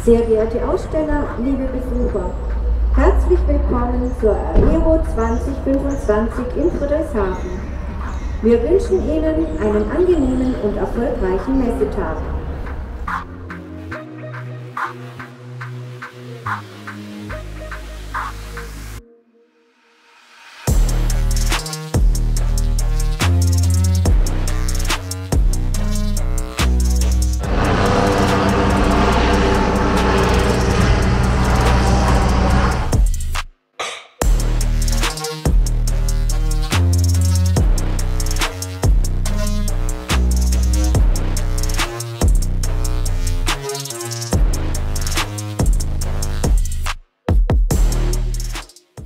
Sehr geehrte Aussteller, liebe Besucher, herzlich willkommen zur Aero 2025 in Friedrichshafen. Wir wünschen Ihnen einen angenehmen und erfolgreichen Messetag.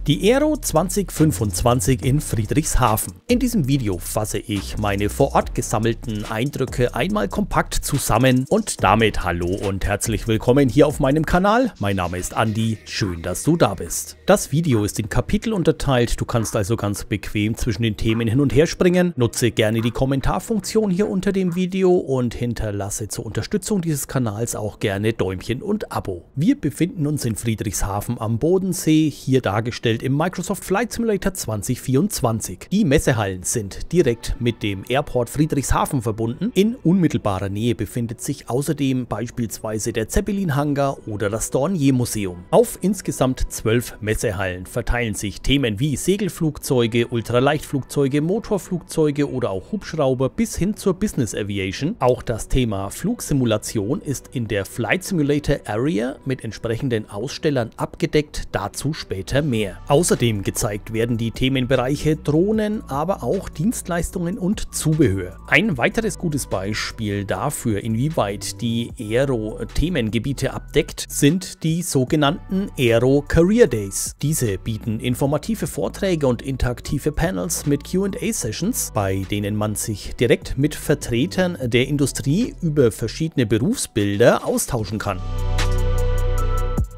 Die Aero 2025 in Friedrichshafen. In diesem Video fasse ich meine vor Ort gesammelten Eindrücke einmal kompakt zusammen und damit hallo und herzlich willkommen hier auf meinem Kanal. Mein Name ist Andi, schön, dass du da bist. Das Video ist in Kapitel unterteilt, du kannst also ganz bequem zwischen den Themen hin und her springen. Nutze gerne die Kommentarfunktion hier unter dem Video und hinterlasse zur Unterstützung dieses Kanals auch gerne Däumchen und Abo. Wir befinden uns in Friedrichshafen am Bodensee, hier dargestellt im Microsoft Flight Simulator 2024. Die Messehallen sind direkt mit dem Airport Friedrichshafen verbunden. In unmittelbarer Nähe befindet sich außerdem beispielsweise der Zeppelin-Hangar oder das Dornier-Museum. Auf insgesamt 12 Messehallen verteilen sich Themen wie Segelflugzeuge, Ultraleichtflugzeuge, Motorflugzeuge oder auch Hubschrauber bis hin zur Business Aviation. Auch das Thema Flugsimulation ist in der Flight Simulator Area mit entsprechenden Ausstellern abgedeckt, dazu später mehr. Außerdem gezeigt werden die Themenbereiche Drohnen, aber auch Dienstleistungen und Zubehör. Ein weiteres gutes Beispiel dafür, inwieweit die Aero Themengebiete abdeckt, sind die sogenannten Aero Career Days. Diese bieten informative Vorträge und interaktive Panels mit Q&A-Sessions, bei denen man sich direkt mit Vertretern der Industrie über verschiedene Berufsbilder austauschen kann.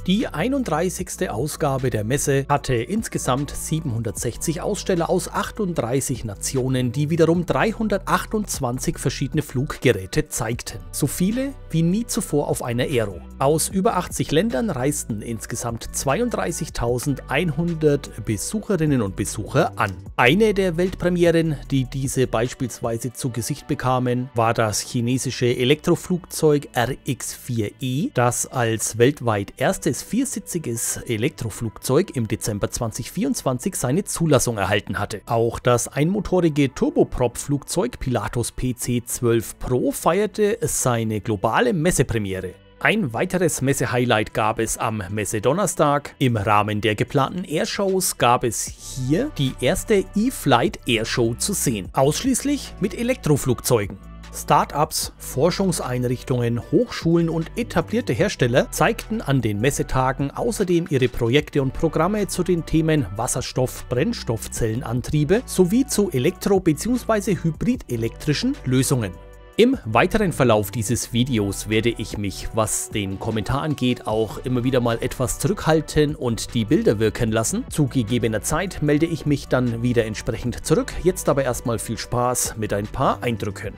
Die 31. Ausgabe der Messe hatte insgesamt 760 Aussteller aus 38 Nationen, die wiederum 328 verschiedene Fluggeräte zeigten. So viele wie nie zuvor auf einer Aero. Aus über 80 Ländern reisten insgesamt 32.100 Besucherinnen und Besucher an. Eine der Weltpremieren, die diese beispielsweise zu Gesicht bekamen, war das chinesische Elektroflugzeug RX-4E, das als weltweit erstes viersitziges Elektroflugzeug im Dezember 2024 seine Zulassung erhalten hatte. Auch das einmotorige Turboprop-Flugzeug Pilatus PC-12 Pro feierte seine globale Messepremiere. Ein weiteres Messe-Highlight gab es am Messedonnerstag. Im Rahmen der geplanten Airshows gab es hier die erste E-Flight Airshow zu sehen. Ausschließlich mit Elektroflugzeugen. Start-ups, Forschungseinrichtungen, Hochschulen und etablierte Hersteller zeigten an den Messetagen außerdem ihre Projekte und Programme zu den Themen Wasserstoff-Brennstoffzellenantriebe sowie zu elektro- bzw. hybrid-elektrischen Lösungen. Im weiteren Verlauf dieses Videos werde ich mich, was den Kommentar angeht, auch immer wieder mal etwas zurückhalten und die Bilder wirken lassen. Zu gegebener Zeit melde ich mich dann wieder entsprechend zurück. Jetzt aber erstmal viel Spaß mit ein paar Eindrücken.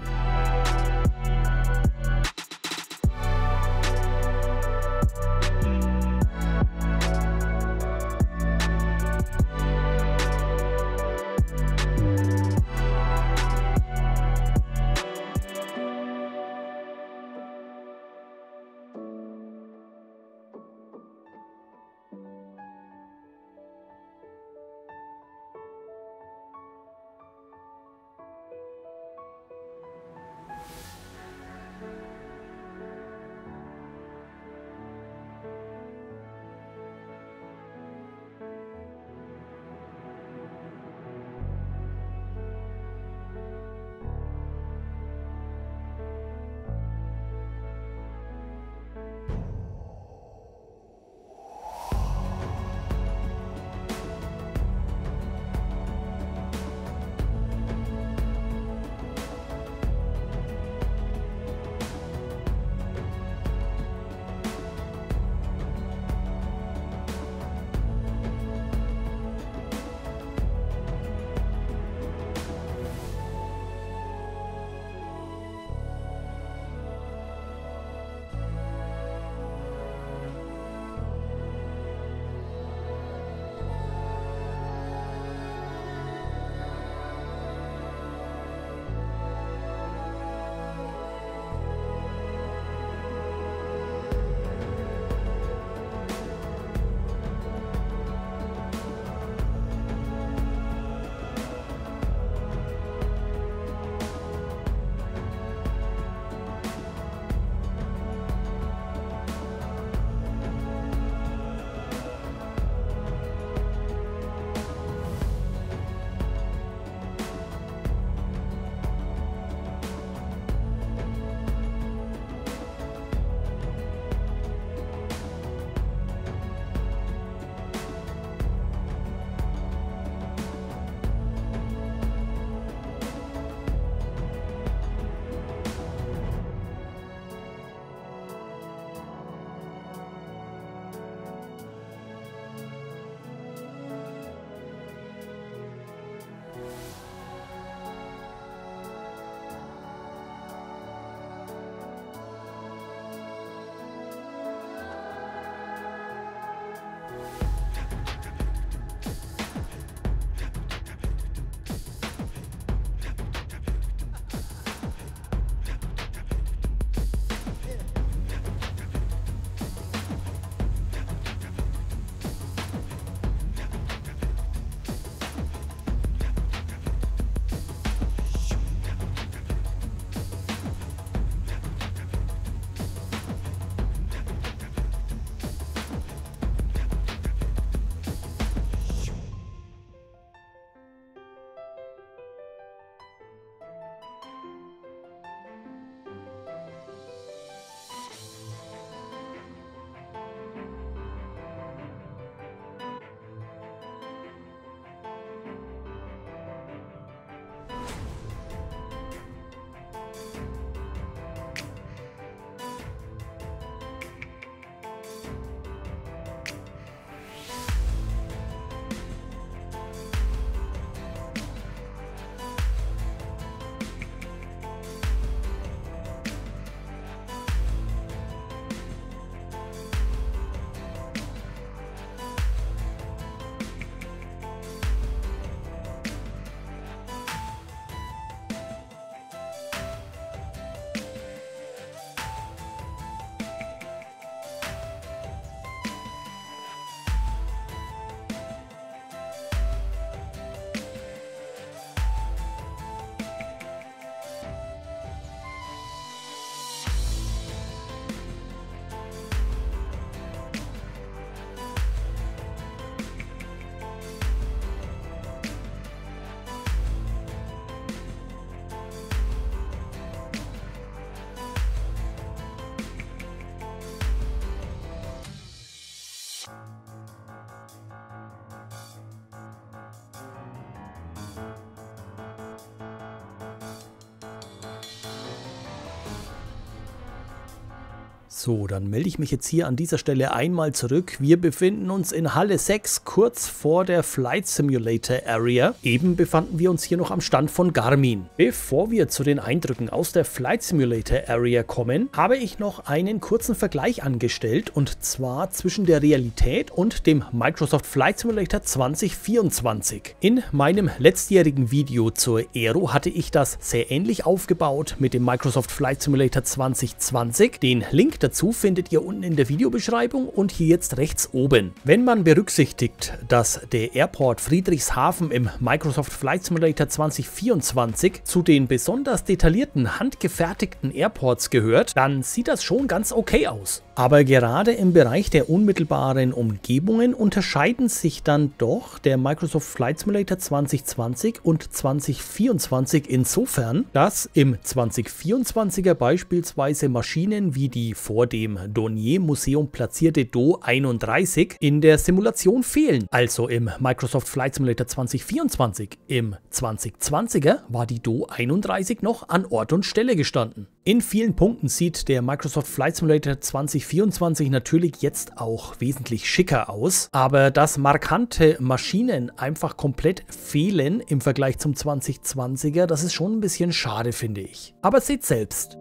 So, dann melde ich mich jetzt hier an dieser Stelle einmal zurück. Wir befinden uns in Halle 6, kurz vor der Flight Simulator Area. Eben befanden wir uns hier noch am Stand von Garmin. Bevor wir zu den Eindrücken aus der Flight Simulator Area kommen, habe ich noch einen kurzen Vergleich angestellt, und zwar zwischen der Realität und dem Microsoft Flight Simulator 2024. In meinem letztjährigen Video zur Aero hatte ich das sehr ähnlich aufgebaut mit dem Microsoft Flight Simulator 2020. Den Link dazu findet ihr unten in der Videobeschreibung und hier jetzt rechts oben. Wenn man berücksichtigt, dass der Airport Friedrichshafen im Microsoft Flight Simulator 2024 zu den besonders detaillierten, handgefertigten Airports gehört, dann sieht das schon ganz okay aus. Aber gerade im Bereich der unmittelbaren Umgebungen unterscheiden sich dann doch der Microsoft Flight Simulator 2020 und 2024 insofern, dass im 2024er beispielsweise Maschinen wie die vor dem Dornier Museum platzierte Do 31 in der Simulation fehlen. Also im Microsoft Flight Simulator 2024. Im 2020er war die Do 31 noch an Ort und Stelle gestanden. In vielen Punkten sieht der Microsoft Flight Simulator 2024 natürlich jetzt auch wesentlich schicker aus, aber dass markante Maschinen einfach komplett fehlen im Vergleich zum 2020er, das ist schon ein bisschen schade, finde ich. Aber seht selbst.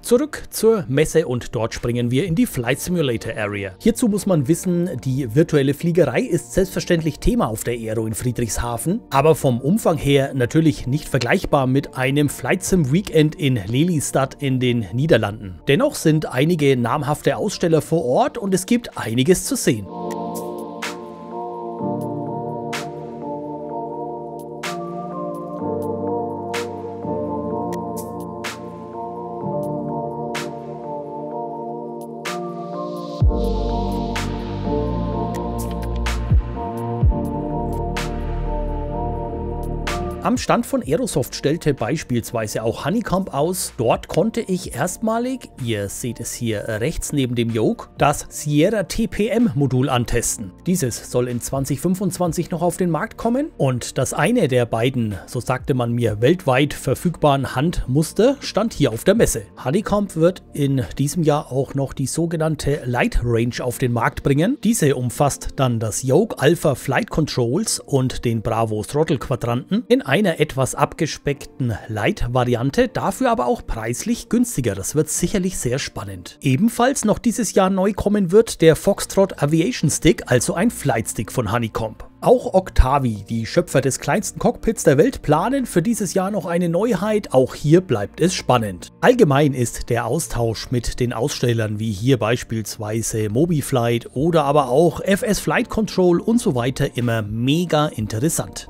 Zurück zur Messe, und dort springen wir in die Flight Simulator Area. Hierzu muss man wissen, die virtuelle Fliegerei ist selbstverständlich Thema auf der Aero in Friedrichshafen, aber vom Umfang her natürlich nicht vergleichbar mit einem Flight Sim Weekend in Lelystad in den Niederlanden. Dennoch sind einige namhafte Aussteller vor Ort und es gibt einiges zu sehen. Am Stand von Aerosoft stellte beispielsweise auch Honeycomb aus. Dort konnte ich erstmalig, ihr seht es hier rechts neben dem Yoke, das Sierra TPM Modul antesten. Dieses soll in 2025 noch auf den Markt kommen, und das eine der beiden, so sagte man mir, weltweit verfügbaren Handmuster stand hier auf der Messe. Honeycomb wird in diesem Jahr auch noch die sogenannte Light Range auf den Markt bringen. Diese umfasst dann das Yoke Alpha Flight Controls und den Bravo Throttle Quadranten in einer etwas abgespeckten Light-Variante, dafür aber auch preislich günstiger. Das wird sicherlich sehr spannend. Ebenfalls noch dieses Jahr neu kommen wird der Foxtrot Aviation Stick, also ein Flightstick von Honeycomb. Auch Octavi, die Schöpfer des kleinsten Cockpits der Welt, planen für dieses Jahr noch eine Neuheit. Auch hier bleibt es spannend. Allgemein ist der Austausch mit den Ausstellern wie hier beispielsweise Mobiflight oder aber auch FS Flight Control und so weiter immer mega interessant.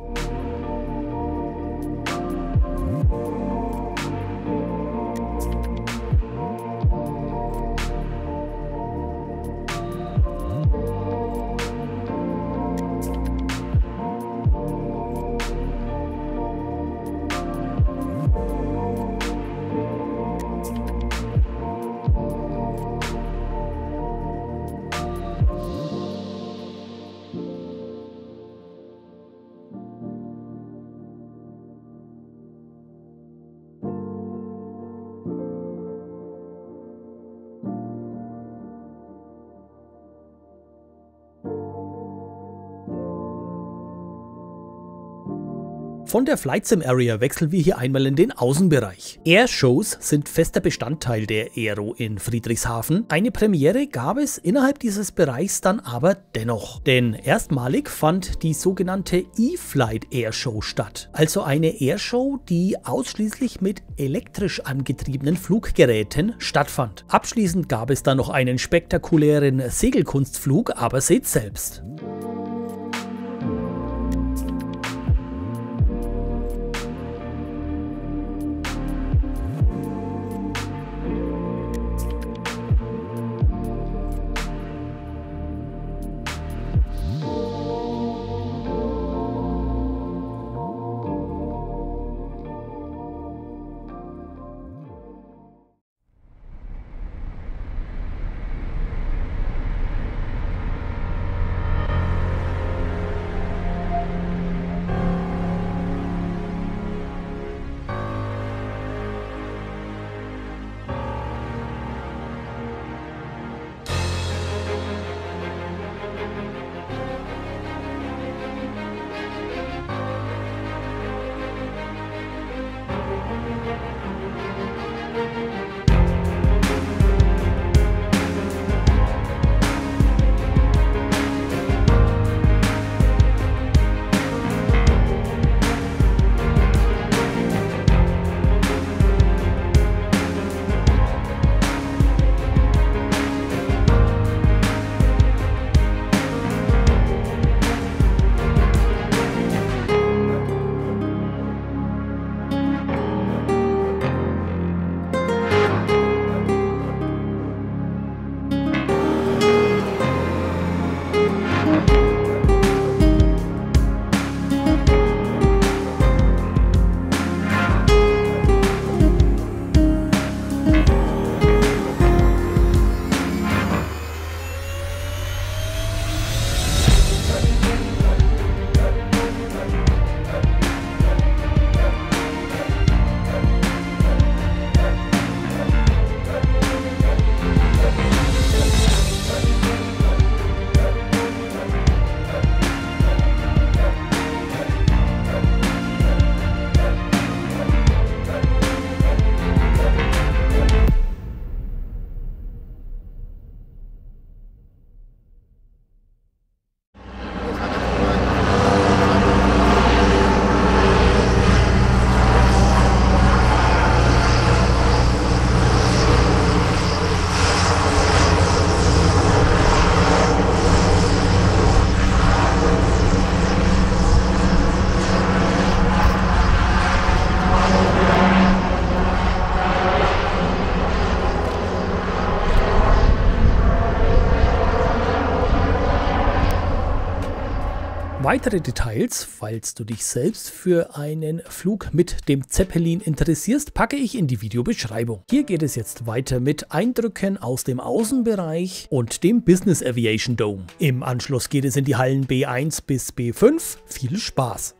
Von der Flight Sim Area wechseln wir hier einmal in den Außenbereich. Airshows sind fester Bestandteil der Aero in Friedrichshafen. Eine Premiere gab es innerhalb dieses Bereichs dann aber dennoch. Denn erstmalig fand die sogenannte E-Flight Airshow statt. Also eine Airshow, die ausschließlich mit elektrisch angetriebenen Fluggeräten stattfand. Abschließend gab es dann noch einen spektakulären Segelkunstflug, aber seht selbst. Weitere Details, falls du dich selbst für einen Flug mit dem Zeppelin interessierst, packe ich in die Videobeschreibung. Hier geht es jetzt weiter mit Eindrücken aus dem Außenbereich und dem Business Aviation Dome. Im Anschluss geht es in die Hallen B1 bis B5. Viel Spaß!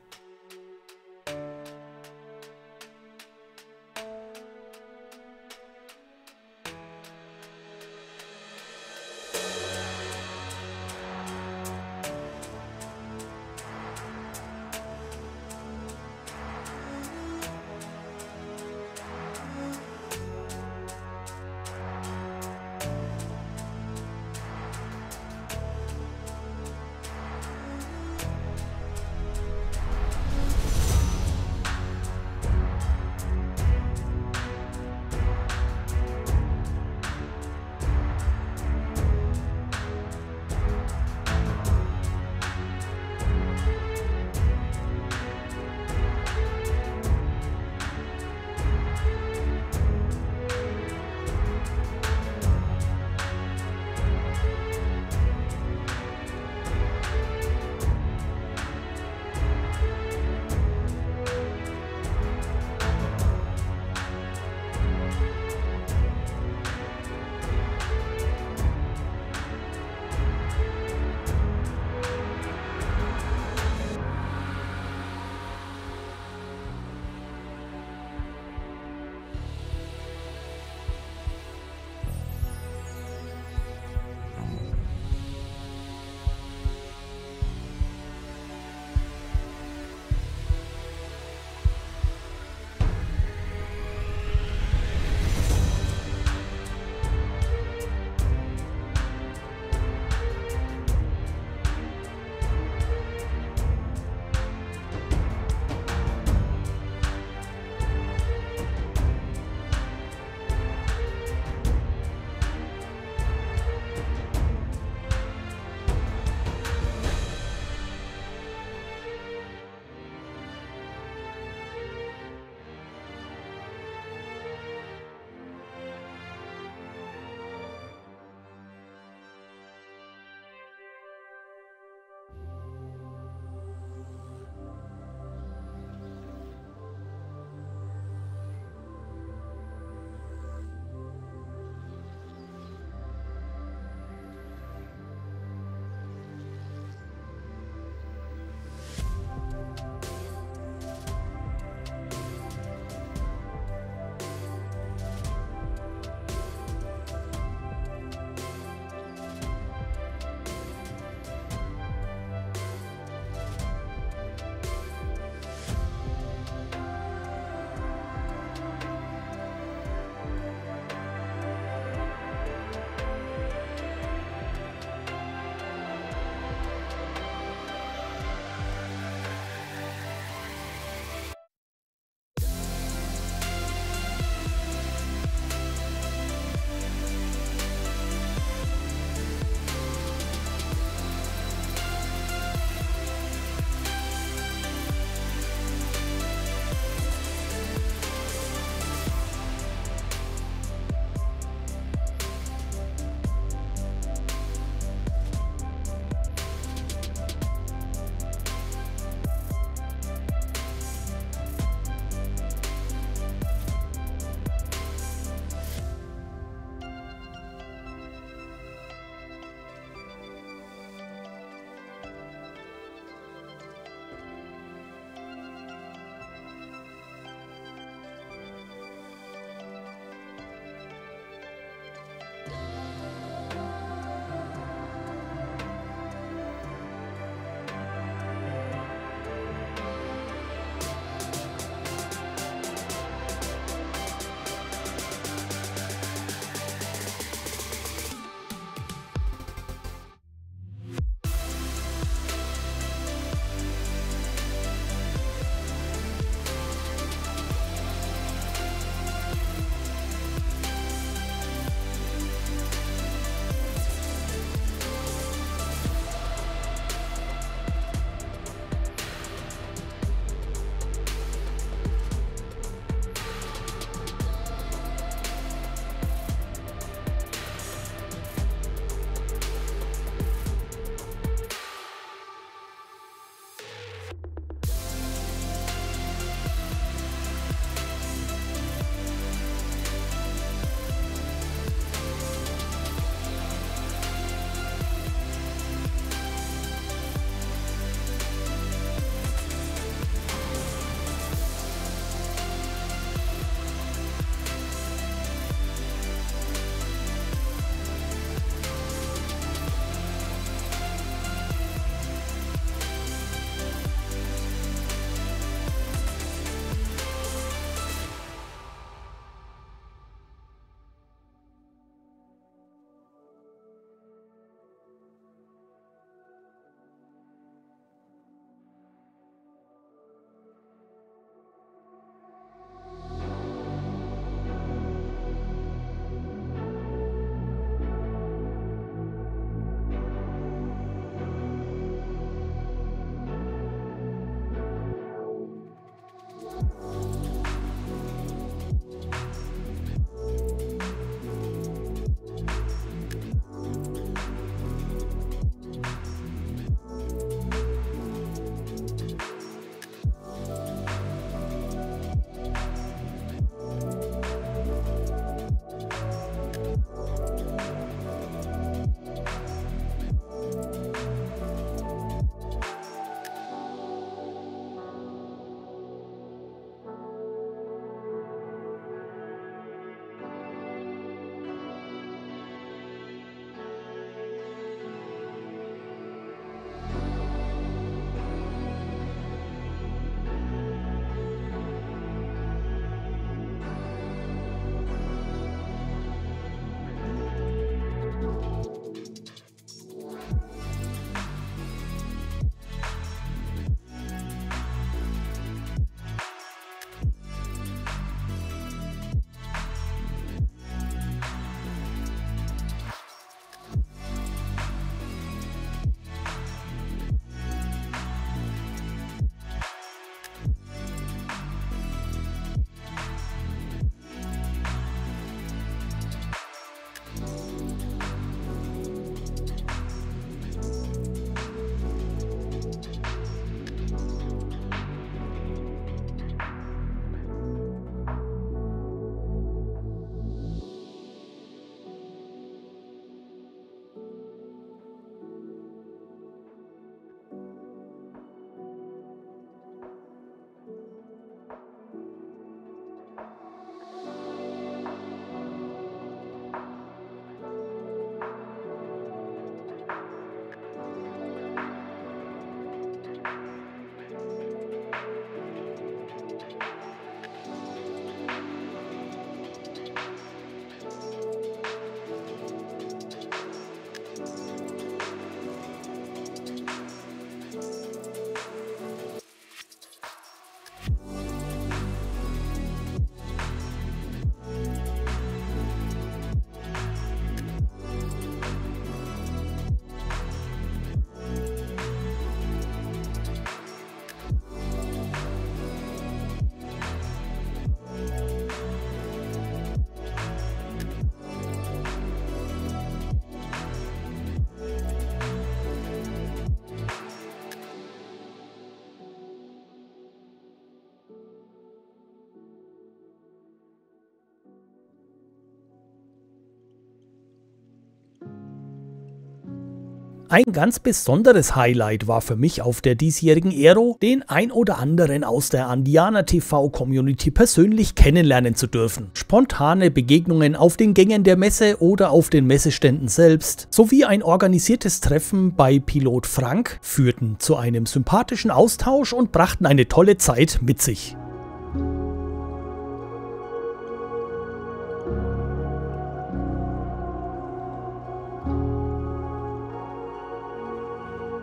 Ein ganz besonderes Highlight war für mich auf der diesjährigen Aero, den ein oder anderen aus der Andiana TV Community persönlich kennenlernen zu dürfen. Spontane Begegnungen auf den Gängen der Messe oder auf den Messeständen selbst, sowie ein organisiertes Treffen bei Pilot Frank führten zu einem sympathischen Austausch und brachten eine tolle Zeit mit sich.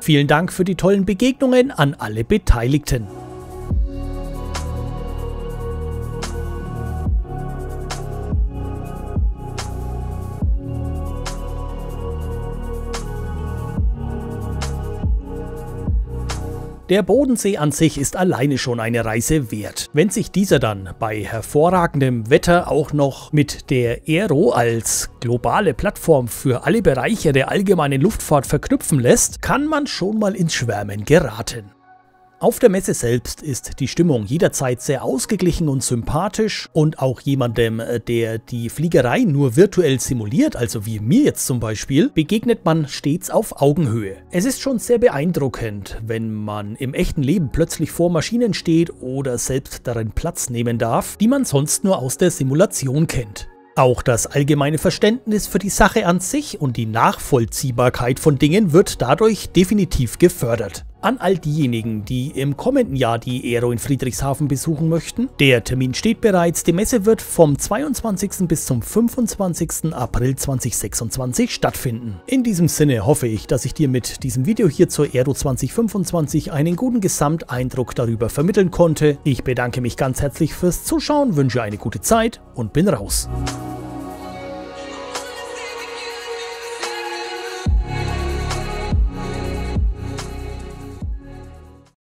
Vielen Dank für die tollen Begegnungen an alle Beteiligten. Der Bodensee an sich ist alleine schon eine Reise wert. Wenn sich dieser dann bei hervorragendem Wetter auch noch mit der Aero als globale Plattform für alle Bereiche der allgemeinen Luftfahrt verknüpfen lässt, kann man schon mal ins Schwärmen geraten. Auf der Messe selbst ist die Stimmung jederzeit sehr ausgeglichen und sympathisch und auch jemandem, der die Fliegerei nur virtuell simuliert, also wie mir jetzt zum Beispiel, begegnet man stets auf Augenhöhe. Es ist schon sehr beeindruckend, wenn man im echten Leben plötzlich vor Maschinen steht oder selbst darin Platz nehmen darf, die man sonst nur aus der Simulation kennt. Auch das allgemeine Verständnis für die Sache an sich und die Nachvollziehbarkeit von Dingen wird dadurch definitiv gefördert. An all diejenigen, die im kommenden Jahr die Aero in Friedrichshafen besuchen möchten, der Termin steht bereits, die Messe wird vom 22. bis zum 25. April 2026 stattfinden. In diesem Sinne hoffe ich, dass ich dir mit diesem Video hier zur Aero 2025 einen guten Gesamteindruck darüber vermitteln konnte. Ich bedanke mich ganz herzlich fürs Zuschauen, wünsche eine gute Zeit und bin raus.